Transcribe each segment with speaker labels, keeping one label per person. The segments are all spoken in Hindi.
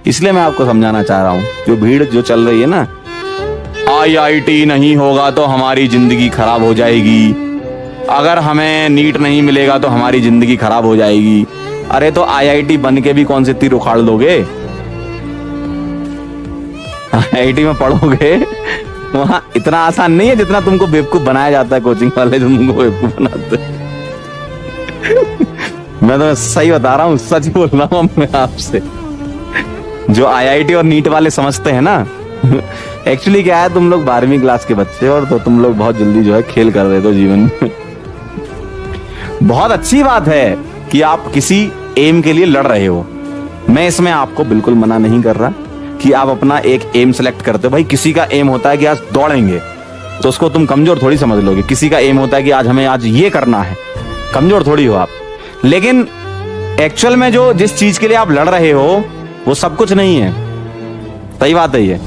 Speaker 1: इसलिए मैं आपको समझाना चाह रहा हूँ, जो भीड़ जो चल रही है ना, आईआईटी नहीं होगा तो हमारी जिंदगी खराब हो जाएगी, अगर हमें नीट नहीं मिलेगा तो हमारी जिंदगी खराब हो जाएगी। अरे तो आईआईटी बन के भी कौन से तीर उखाड़ लोगे? आईआईटी में पढ़ोगे वहां इतना आसान नहीं है जितना तुमको बेवकूफ बनाया जाता है कोचिंग वाले, जो तुमको बेवकूफ बनाते हैं। मैं तो सही बता रहा हूँ, सच बोल रहा हूँ मैं आपसे। जो आईआईटी और नीट वाले समझते हैं ना, एक्चुअली क्या है, तुम लोग 12वीं क्लास के बच्चे और तो तुम लोग बहुत जल्दी जो है खेल कर रहे हो जीवन में। बहुत अच्छी बात है कि आप किसी एम के लिए लड़ रहे हो, मैं इसमें आपको बिल्कुल मना नहीं कर रहा कि आप अपना एक एम सेलेक्ट करते हो। भाई किसी का एम होता है कि आज दौड़ेंगे, तो उसको तुम कमजोर थोड़ी समझ लोगे। किसी का एम होता है कि आज हमें आज ये करना है, कमजोर थोड़ी हो आप। लेकिन एक्चुअल में जो जिस चीज के लिए आप लड़ रहे हो वो सब कुछ नहीं है, सही बात है ये।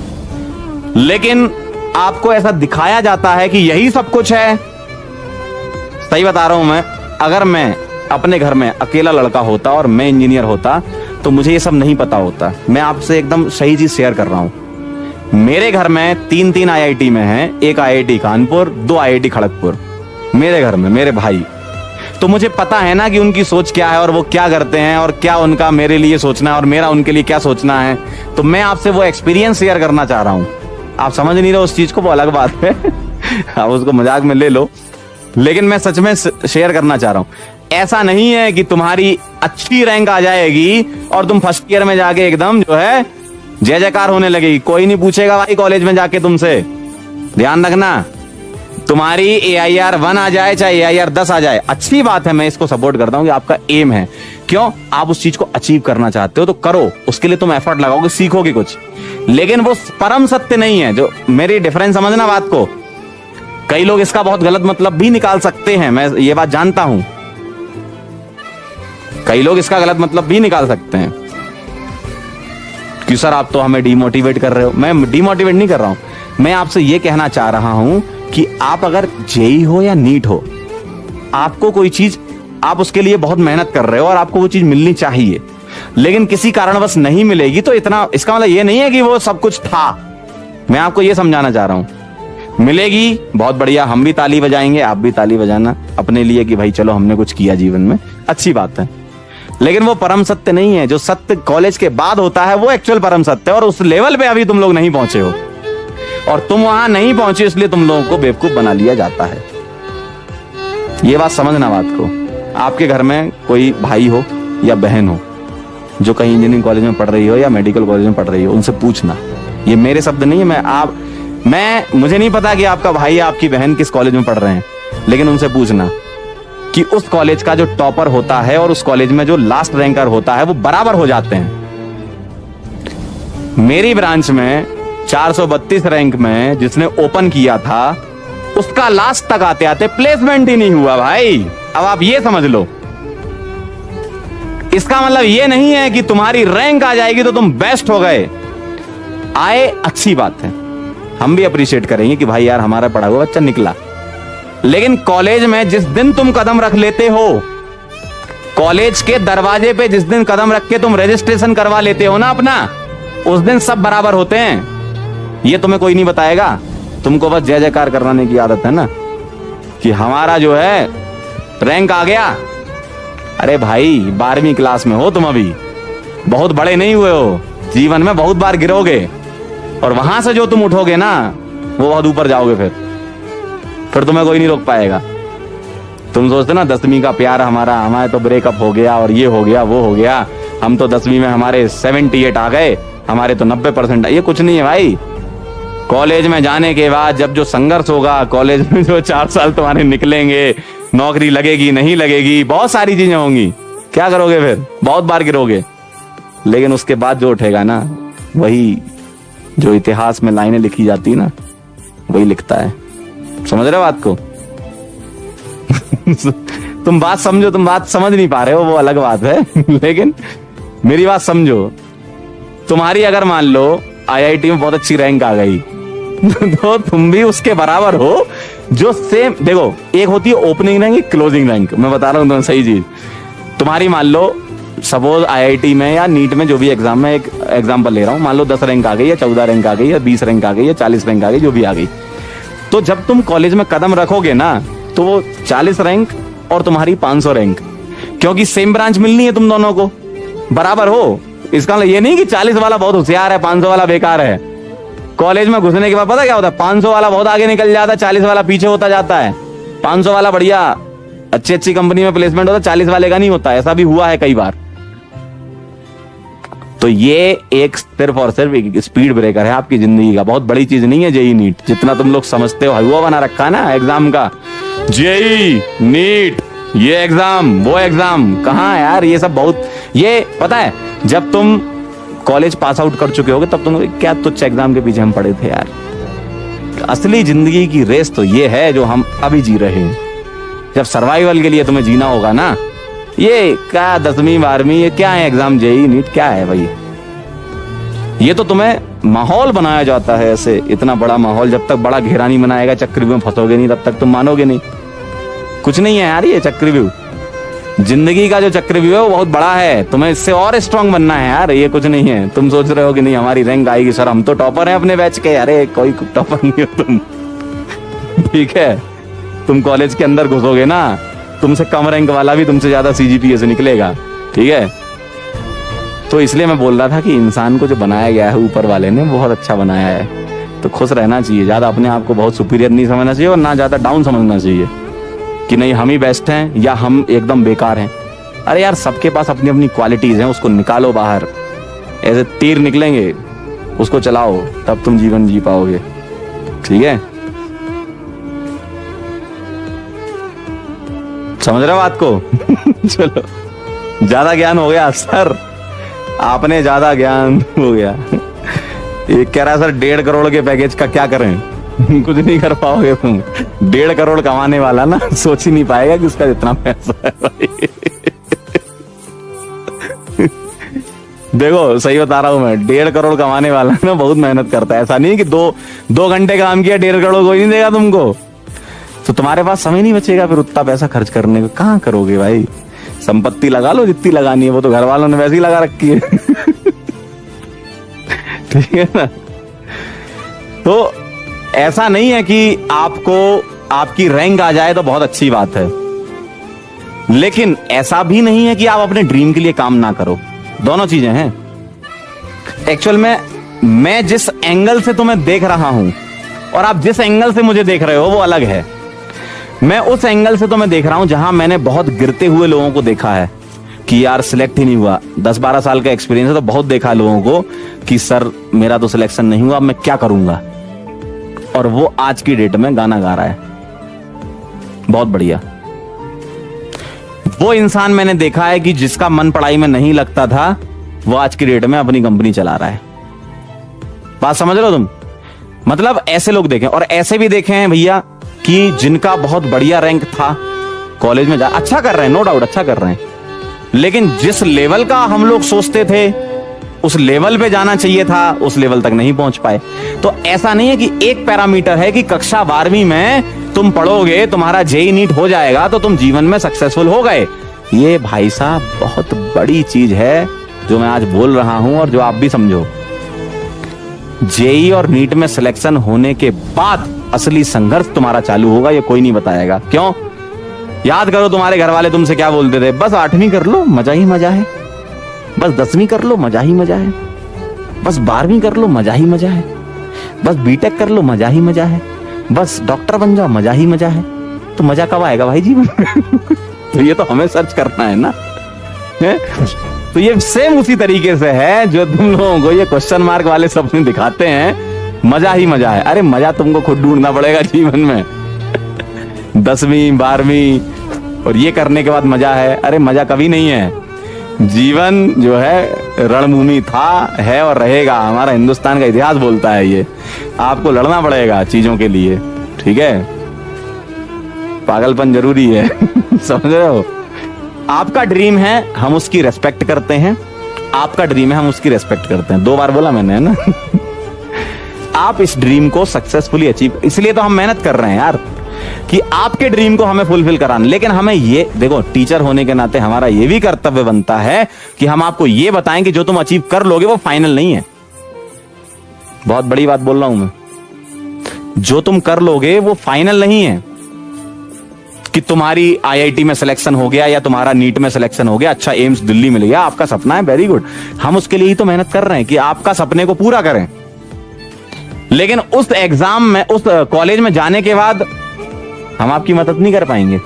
Speaker 1: लेकिन आपको ऐसा दिखाया जाता है कि यही सब कुछ है। सही बता रहा हूं मैं, अगर मैं अपने घर में अकेला लड़का होता और मैं इंजीनियर होता तो मुझे ये सब नहीं पता होता। मैं आपसे एकदम सही चीज शेयर कर रहा हूं। मेरे घर में 3 आईआईटी में है, एक आईआईटी कानपुर, 2 आईआईटी खड़गपुर मेरे घर में, मेरे भाई। तो मुझे पता है ना कि उनकी सोच क्या है और वो क्या करते हैं और क्या उनका मेरे लिए सोचना है और मेरा उनके लिए क्या सोचना है। तो मैं आपसे वो एक्सपीरियंस शेयर करना चाह रहा हूं। आप समझ नहीं रहे उस चीज को, वो अलग बात है। आप उसको मजाक में ले लो, लेकिन मैं सच में शेयर करना चाह रहा हूं। ऐसा नहीं है कि तुम्हारी अच्छी रैंक आ जाएगी और तुम फर्स्ट ईयर में जाके एकदम जो है जय जयकार होने लगेगी। कोई नहीं पूछेगा भाई कॉलेज में जाके तुमसे। ध्यान रखना, तुम्हारी AIR 1 आ जाए चाहे AIR 10 आ जाए, अच्छी बात है, मैं इसको सपोर्ट करता हूं कि आपका एम है। क्यों? आप उस चीज को अचीव करना चाहते हो तो करो, उसके लिए तुम एफर्ट लगाओगे, सीखोगे कुछ। लेकिन वो परम सत्य नहीं है। जो मेरी डिफरेंस समझना बात को, कई लोग इसका बहुत गलत मतलब भी निकाल सकते हैं, मैं ये बात जानता हूं। कई लोग इसका गलत मतलब भी निकाल सकते हैं कि सर आप तो हमें डिमोटिवेट कर रहे हो। मैं डिमोटिवेट नहीं कर रहा हूं, मैं आपसे ये कहना चाह रहा हूं कि आप अगर जेई हो या नीट हो, आपको कोई चीज, आप उसके लिए बहुत मेहनत कर रहे हो और आपको वो चीज मिलनी चाहिए, लेकिन किसी कारणवश नहीं मिलेगी तो इतना, इसका मतलब ये नहीं है कि वो सब कुछ था। मैं आपको ये समझाना चाह रहा हूं, मिलेगी बहुत बढ़िया, हम भी ताली बजाएंगे, आप भी ताली बजाना अपने लिए कि भाई चलो हमने कुछ किया जीवन में, अच्छी बात है। लेकिन वो परम सत्य नहीं है। जो सत्य कॉलेज के बाद होता है वो एक्चुअल परम सत्य है, और उस लेवल पे अभी तुम लोग नहीं पहुंचे हो, और तुम वहां नहीं पहुंचे इसलिए तुम लोगों को बेवकूफ बना लिया जाता है। ये बात समझना बात को। आपके घर में कोई भाई हो या बहन हो जो कहीं इंजीनियरिंग कॉलेज में पढ़ रही हो या मेडिकल कॉलेज में पढ़ रही हो, उनसे पूछना। ये मेरे शब्द नहीं है, मुझे नहीं पता कि आपका भाई या आपकी बहन किस कॉलेज में पढ़ रहे हैं, लेकिन उनसे पूछना कि उस कॉलेज का जो टॉपर होता है और उस कॉलेज में जो लास्ट रैंकर होता है वो बराबर हो जाते हैं। मेरी ब्रांच में 432 रैंक में जिसने ओपन किया था, उसका लास्ट तक आते आते प्लेसमेंट ही नहीं हुआ भाई। अब आप ये समझ लो, इसका मतलब ये नहीं है कि तुम्हारी रैंक आ जाएगी तो तुम बेस्ट हो गए। आए, अच्छी बात है, हम भी अप्रिशिएट करेंगे कि भाई यार हमारा पढ़ा हुआ बच्चा निकला। लेकिन कॉलेज में जिस दिन तुम कदम रख लेते हो, कॉलेज के दरवाजे पे जिस दिन कदम रख के तुम रजिस्ट्रेशन करवा लेते हो ना अपना, उस दिन सब बराबर होते हैं। ये तुम्हें कोई नहीं बताएगा, तुमको बस जय जयकार करवाने की आदत है ना कि हमारा जो है रैंक आ गया। अरे भाई 12वीं क्लास में हो तुम, अभी बहुत बड़े नहीं हुए हो, जीवन में बहुत बार गिरोगे और वहां से जो तुम उठोगे ना वो बहुत ऊपर जाओगे। फिर तुम्हें कोई नहीं रोक पाएगा। तुम सोचते ना 10वीं का प्यार हमारे तो ब्रेकअप हो गया और ये हो गया वो हो गया, हम तो 10वीं में हमारे 78 आ गए, हमारे तो 90%। ये कुछ नहीं है भाई। कॉलेज में जाने के बाद जब जो संघर्ष होगा, कॉलेज में जो 4 साल तुम्हारे निकलेंगे, नौकरी लगेगी नहीं लगेगी, बहुत सारी चीजें होंगी, क्या करोगे फिर? बहुत बार गिरोगे, लेकिन उसके बाद जो उठेगा ना, वही जो इतिहास में लाइनें लिखी जाती ना, वही लिखता है। समझ रहे हो बात को? तुम बात समझो, तुम बात समझ नहीं पा रहे हो वो अलग बात है, लेकिन मेरी बात समझो। तुम्हारी अगर मान लो आईआईटी में बहुत अच्छी रैंक आ गई तो तुम भी उसके बराबर हो जो सेम। देखो, एक होती है ओपनिंग रैंक, एक क्लोजिंग रैंक। मैं बता रहा हूं तुम्हें सही चीज। तुम्हारी मान लो सपोज आईआईटी में या नीट में जो भी एग्जाम में, एक एग्जाम्पल ले रहा हूँ, मान लो 10 रैंक आ गई या 14 रैंक आ गई या 20 रैंक आ गई या 40 रैंक आ गई, जो भी आ गई, तो जब तुम कॉलेज में कदम रखोगे ना, तो वो 40 रैंक और तुम्हारी 500 रैंक, क्योंकि सेम ब्रांच मिलनी है तुम दोनों को, बराबर हो। इसका मतलब ये नहीं कि 40 वाला बहुत होशियार है, 500 वाला बेकार है। कॉलेज में घुसने के बाद पता क्या होता है, 500 वाला बहुत आगे निकल जाता है, 40 वाला पीछे होता जाता है। 500 वाला बढ़िया अच्छी अच्छी कंपनी में प्लेसमेंट होता है, 40 वाले का नहीं होता। ऐसा भी हुआ है कई बार। तो ये एक सिर्फ और सिर्फ एक स्पीड ब्रेकर है आपकी जिंदगी का, बहुत बड़ी चीज नहीं है जेई नीट, जितना तुम लोग समझते हो। हलवा बना रखा है ना एग्जाम का, जेई नीट, ये एग्जाम वो एग्जाम, कहाँ यार ये सब बहुत, ये पता है जब तुम कॉलेज पास आउट कर चुके होगे तब तुम क्या तुच्छ एग्जाम के पीछे हम पड़े थे यार। असली जिंदगी की रेस तो ये है जो हम अभी जी रहे हैं। जब सर्वाइवल के लिए तुम्हें जीना होगा ना, ये क्या 10वीं 12वीं ये क्या है एग्जाम, जेई नीट क्या है भाई। ये तो तुम्हें माहौल बनाया जाता है ऐसे, इतना बड़ा माहौल। जब तक बड़ा घेरा नहीं बनाएगा, चक्रव्यूह में फंसोगे नहीं, तब तक तुम मानोगे नहीं। कुछ नहीं है यार ये चक्रव्यूह, जिंदगी का जो चक्रव्यूह है वो बहुत बड़ा है। तुम्हें इससे और स्ट्रांग बनना है यार, ये कुछ नहीं है। तुम सोच रहे हो कि नहीं हमारी रैंक आएगी सर, हम तो टॉपर हैं अपने बैच के। अरे कोई टॉपर नहीं हो तुम, ठीक है। तुम कॉलेज के अंदर घुसोगे ना, तुमसे कम रैंक वाला भी तुमसे ज्यादा सीजीपीए से निकलेगा, ठीक है। तो इसलिए मैं बोल रहा था कि इंसान को जो बनाया गया है ऊपर वाले ने बहुत अच्छा बनाया है, तो खुश रहना चाहिए। ज्यादा अपने आप को बहुत सुपीरियर नहीं समझना चाहिए और ना ज्यादा डाउन समझना चाहिए कि नहीं हम ही बेस्ट हैं या हम एकदम बेकार हैं। अरे यार सबके पास अपनी अपनी क्वालिटीज हैं, उसको निकालो बाहर। ऐसे तीर निकलेंगे, उसको चलाओ, तब तुम जीवन जी पाओगे, ठीक है। समझ रहे हो बात को? चलो ज्यादा ज्ञान हो गया सर, आपने ज्यादा ज्ञान हो गया। एक कह रहा है सर 1.5 करोड़ के पैकेज का क्या करें? कुछ नहीं कर पाओगे तुम। 1.5 करोड़ कमाने वाला ना सोच ही नहीं पाएगा कि उसका इतना पैसा है भाई। देखो सही बता रहा हूं मैं, 1.5 करोड़ कमाने वाला ना बहुत मेहनत करता है। ऐसा नहीं कि दो घंटे काम किया 1.5 करोड़ कोई नहीं देगा तुमको। तो तुम्हारे पास समय नहीं बचेगा फिर उतना पैसा खर्च करने को, कहाँ करोगे भाई। संपत्ति लगा लो जितनी लगानी है, वो तो घर वालों ने वैसे ही लगा रखी है। ठीक है ना। तो ऐसा नहीं है कि आपको आपकी रैंक आ जाए तो बहुत अच्छी बात है, लेकिन ऐसा भी नहीं है कि आप अपने ड्रीम के लिए काम ना करो। दोनों चीजें हैं। एक्चुअल में मैं जिस एंगल से तुम्हें देख रहा हूं और आप जिस एंगल से मुझे देख रहे हो वो अलग है। मैं उस एंगल से तुम्हें देख रहा हूं जहां मैंने बहुत गिरते हुए लोगों को देखा है कि यार सिलेक्ट ही नहीं हुआ। 10-12 साल का एक्सपीरियंस है तो बहुत देखा लोगों को कि सर मेरा तो सिलेक्शन नहीं हुआ, अब मैं क्या करूंगा। और वो आज की डेट में गाना गा रहा है, बहुत बढ़िया। वो इंसान मैंने देखा है कि जिसका मन पढ़ाई में नहीं लगता था, वो आज की डेट में अपनी कंपनी चला रहा है। बात समझ रहे हो तुम? मतलब ऐसे लोग देखे और ऐसे भी देखे हैं भैया कि जिनका बहुत बढ़िया रैंक था, कॉलेज में जा अच्छा कर रहे हैं, नो डाउट अच्छा कर रहे हैं, लेकिन जिस लेवल का हम लोग सोचते थे उस लेवल पे जाना चाहिए था, उस लेवल तक नहीं पहुंच पाए। तो ऐसा नहीं है कि एक पैरामीटर है कि कक्षा 12वीं में तुम पढ़ोगे, तुम्हारा जेई नीट हो जाएगा तो तुम जीवन में सक्सेसफुल हो गए। ये भाई साहब बहुत बड़ी चीज है जो मैं आज बोल रहा हूं और जो आप भी समझो। जेई और नीट में सिलेक्शन होने के बाद असली संघर्ष तुम्हारा चालू होगा, ये कोई नहीं बताएगा। क्यों? याद करो तुम्हारे घर वाले तुमसे क्या बोलते थे, बस 8वीं कर लो मजा ही मजा है, बस 10वीं कर लो मजा ही मजा है, बस 12वीं कर लो मजा ही मजा है, बस बीटेक कर लो मजा ही मजा है, बस डॉक्टर बन जाओ मजा ही मजा है। तो मजा कब आएगा भाई जीवन में? तो ये तो हमें सर्च करना है ना। है? तो ये सेम उसी तरीके से है जो तुम लोगों को ये क्वेश्चन मार्क वाले सपने दिखाते हैं, मजा ही मजा है। अरे मजा तुमको खुद ढूंढना पड़ेगा जीवन में। 10वीं 12वीं और ये करने के बाद मजा है, अरे मजा कभी नहीं है। जीवन जो है रणभूमि था, है और रहेगा। हमारा हिंदुस्तान का इतिहास बोलता है ये। आपको लड़ना पड़ेगा चीजों के लिए, ठीक है। पागलपन जरूरी है। समझ रहे हो? आपका ड्रीम है, हम उसकी रेस्पेक्ट करते हैं। आपका ड्रीम है, हम उसकी रेस्पेक्ट करते हैं। 2 बार बोला मैंने, है ना। आप इस ड्रीम को सक्सेसफुली अचीव, इसलिए तो हम मेहनत कर रहे हैं यार। कि आपके ड्रीम को हमें फुलफिल कराना। लेकिन हमें ये देखो, टीचर होने के नाते हमारा ये भी कर्तव्य बनता है कि हम आपको ये बताएं कि जो तुम अचीव कर लोगे वो फाइनल नहीं है। बहुत बड़ी बात बोल रहा हूं मैं, जो तुम कर लोगे वो फाइनल नहीं है कि तुम्हारी आईआईटी में सिलेक्शन हो गया या तुम्हारा नीट में सिलेक्शन हो गया, अच्छा एम्स दिल्ली मिल गया, आपका सपना है, वेरी गुड। हम उसके लिए ही तो मेहनत कर रहे हैं कि आपका सपने को पूरा करें। लेकिन उस एग्जाम में, उस कॉलेज में जाने के बाद हम आपकी मदद नहीं कर पाएंगे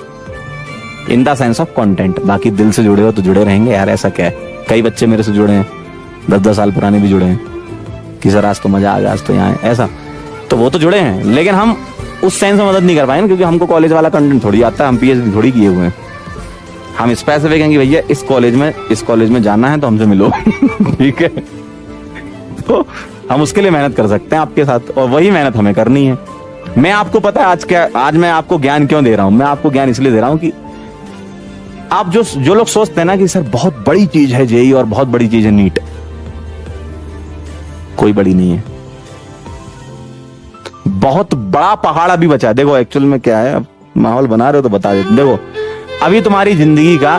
Speaker 1: in the sense of content. बाकी दिल से जुड़े हो तो जुड़े रहेंगे यार, ऐसा क्या है। कई बच्चे मेरे से जुड़े हैं, 10-10 साल पुराने भी जुड़े हैं कि सर आज तो मजा आ गया, आज तो यहाँ ऐसा, तो वो तो जुड़े हैं। लेकिन हम उस सेंस में मदद नहीं कर पाएंगे क्योंकि हमको कॉलेज वाला कंटेंट थोड़ी आता है, हम पीएचडी थोड़ी किए हुए हैं। हम स्पेसिफिक हैं कि भैया इस कॉलेज में जाना है तो हमसे मिलो ठीक है, तो हम उसके लिए मेहनत कर सकते हैं आपके साथ, और वही मेहनत हमें करनी है। मैं आपको पता है आज मैं आपको ज्ञान क्यों दे रहा हूं। मैं आपको ज्ञान इसलिए दे रहा हूं कि आप जो लोग सोचते हैं ना कि सर बहुत बड़ी चीज है जेई और बहुत बड़ी चीज है नीट, कोई बड़ी नहीं है। बहुत बड़ा पहाड़ अभी बचा है। देखो एक्चुअल में क्या है, अब माहौल बना रहे हो तो बता देते। देखो अभी तुम्हारी जिंदगी का,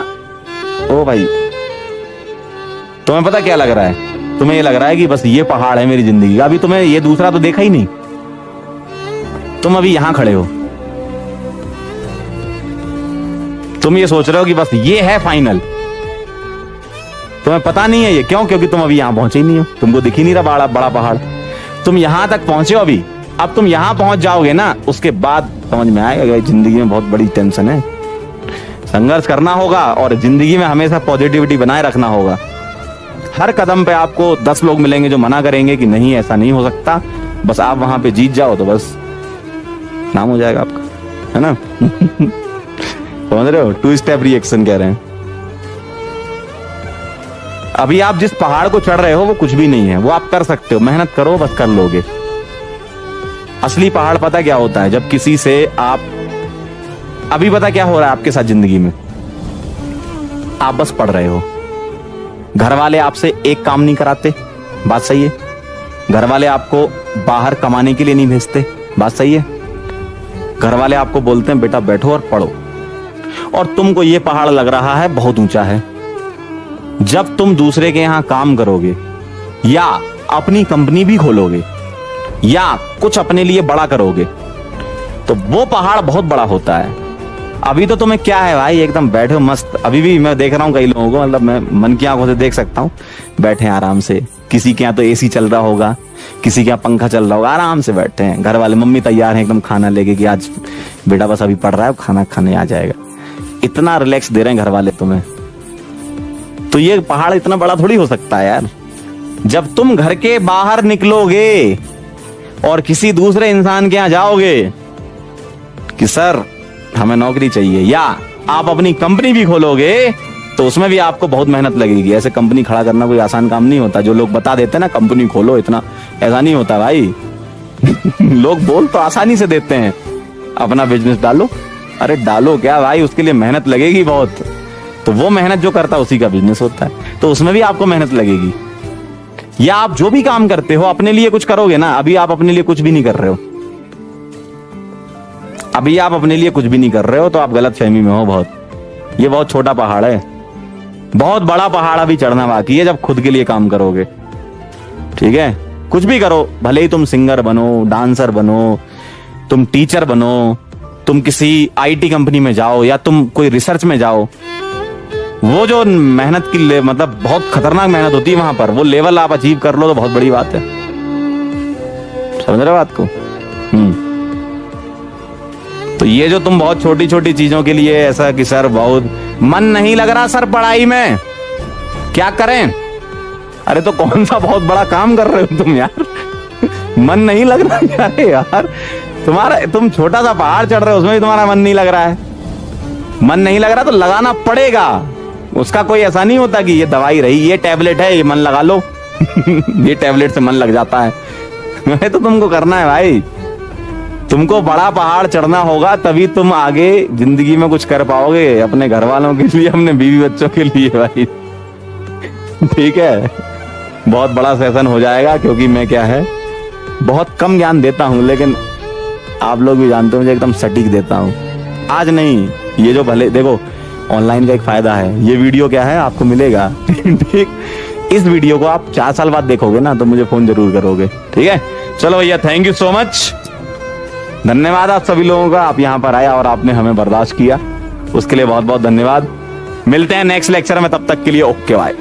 Speaker 1: ओ भाई तुम्हें पता क्या लग रहा है, तुम्हें ये लग रहा है कि बस ये पहाड़ है मेरी जिंदगी का। अभी तुम्हें ये दूसरा तो देखा ही नहीं, तुम अभी यहां खड़े हो, तुम ये सोच रहे हो कि बस ये है फाइनल। तुम्हें पता नहीं है ये क्यों, क्योंकि तुम अभी यहां पहुंचे ही नहीं हो, तुमको दिख ही नहीं रहा बड़ा पहाड़। तुम यहां तक पहुंचे हो अभी, अब तुम यहां पहुंच जाओगे ना, उसके बाद समझ में आएगा कि जिंदगी में बहुत बड़ी टेंशन है। संघर्ष करना होगा और जिंदगी में हमेशा पॉजिटिविटी बनाए रखना होगा। हर कदम पे आपको 10 लोग मिलेंगे जो मना करेंगे कि नहीं ऐसा नहीं हो सकता, बस आप वहां पे जीत जाओ तो बस नाम हो जाएगा आपका, है ना समझ रहे हो, 2 स्टेप रिएक्शन कह रहे हैं। अभी आप जिस पहाड़ को चढ़ रहे हो वो कुछ भी नहीं है, वो आप कर सकते हो, मेहनत करो बस कर लोगे। असली पहाड़ पता क्या होता है, जब किसी से आप, अभी पता क्या हो रहा है आपके साथ जिंदगी में, आप बस पढ़ रहे हो, घर वाले आपसे एक काम नहीं कराते, बात सही है। घर वाले आपको बाहर कमाने के लिए नहीं भेजते, बात सही है। घर वाले आपको बोलते हैं बेटा बैठो और पढ़ो, और तुमको ये पहाड़ लग रहा है बहुत ऊंचा है। जब तुम दूसरे के यहां काम करोगे या अपनी कंपनी भी खोलोगे या कुछ अपने लिए बड़ा करोगे तो वो पहाड़ बहुत बड़ा होता है। अभी तो तुम्हें क्या है भाई, एकदम बैठे हो मस्त। अभी भी मैं देख रहा हूँ कई लोगों को, मतलब मैं मन की आंखों से देख सकता हूँ, बैठे हैं आराम से। किसी के यहाँ तो एसी चल रहा होगा, किसी के यहाँ पंखा चल रहा होगा, आराम से बैठे हैं। घर वाले मम्मी तैयार हैं एकदम खाना लेके कि आज बेटा बस अभी पढ़ रहा है, खाना खाने आ जाएगा। इतना रिलैक्स दे रहे हैं घर वाले तुम्हें। तो ये पहाड़ इतना बड़ा थोड़ी हो सकता है यार। जब तुम घर के बाहर निकलोगे और किसी दूसरे इंसान के यहाँ जाओगे कि सर हमें नौकरी चाहिए, या आप अपनी कंपनी भी खोलोगे तो उसमें भी आपको बहुत मेहनत लगेगी। ऐसे कंपनी खड़ा करना कोई आसान काम नहीं होता। जो लोग बता देते हैं ना कंपनी खोलो, इतना ऐसा नहीं होता भाई लोग बोल तो आसानी से देते हैं अपना बिजनेस डालो, अरे डालो क्या भाई, उसके लिए मेहनत लगेगी बहुत। तो वो मेहनत जो करता है उसी का बिजनेस होता है, तो उसमें भी आपको मेहनत लगेगी। या आप जो भी काम करते हो अपने लिए कुछ करोगे ना, अभी आप अपने लिए कुछ भी नहीं कर रहे हो, अभी आप अपने लिए कुछ भी नहीं कर रहे हो, तो आप गलत फहमी में हो बहुत। ये बहुत छोटा पहाड़ है, बहुत बड़ा पहाड़ अभी चढ़ना बाकी है जब खुद के लिए काम करोगे। ठीक है, कुछ भी करो, भले ही तुम सिंगर बनो, डांसर बनो, तुम टीचर बनो, तुम किसी आईटी कंपनी में जाओ या तुम कोई रिसर्च में जाओ, वो जो मेहनत की मतलब बहुत खतरनाक मेहनत होती है वहां पर, वो लेवल आप अचीव कर लो तो बहुत बड़ी बात है। समझ रहे हो बात को? तो ये जो तुम बहुत छोटी छोटी चीजों के लिए ऐसा कि सर बहुत मन नहीं लग रहा सर पढ़ाई में, क्या करें? अरे तो कौन सा बहुत बड़ा काम कर रहे हो तुम यार मन नहीं लग रहा? अरे यार तुम छोटा सा पहाड़ चढ़ रहे हो, उसमें भी तुम्हारा मन नहीं लग रहा है। मन नहीं लग रहा तो लगाना पड़ेगा, उसका कोई ऐसा नहीं होता कि ये दवाई रही, ये टैबलेट है, ये मन लगा लो ये टैबलेट से मन लग जाता है तो तुमको करना है भाई, तुमको बड़ा पहाड़ चढ़ना होगा, तभी तुम आगे जिंदगी में कुछ कर पाओगे अपने घर वालों के लिए, अपने बीवी बच्चों के लिए भाई ठीक है, बहुत बड़ा सेशन हो जाएगा क्योंकि मैं क्या है बहुत कम ज्ञान देता हूं, लेकिन आप लोग भी जानते हो मुझे एकदम सटीक देता हूँ। आज नहीं, ये जो भले देखो ऑनलाइन का एक फायदा है, ये वीडियो क्या है आपको मिलेगा ठीक, इस वीडियो को आप 4 साल बाद देखोगे ना तो मुझे फोन जरूर करोगे, ठीक है। चलो भैया, थैंक यू सो मच, धन्यवाद आप सभी लोगों का, आप यहाँ पर आए और आपने हमें बर्दाश्त किया, उसके लिए बहुत बहुत धन्यवाद। मिलते हैं नेक्स्ट लेक्चर में, तब तक के लिए ओके बाय।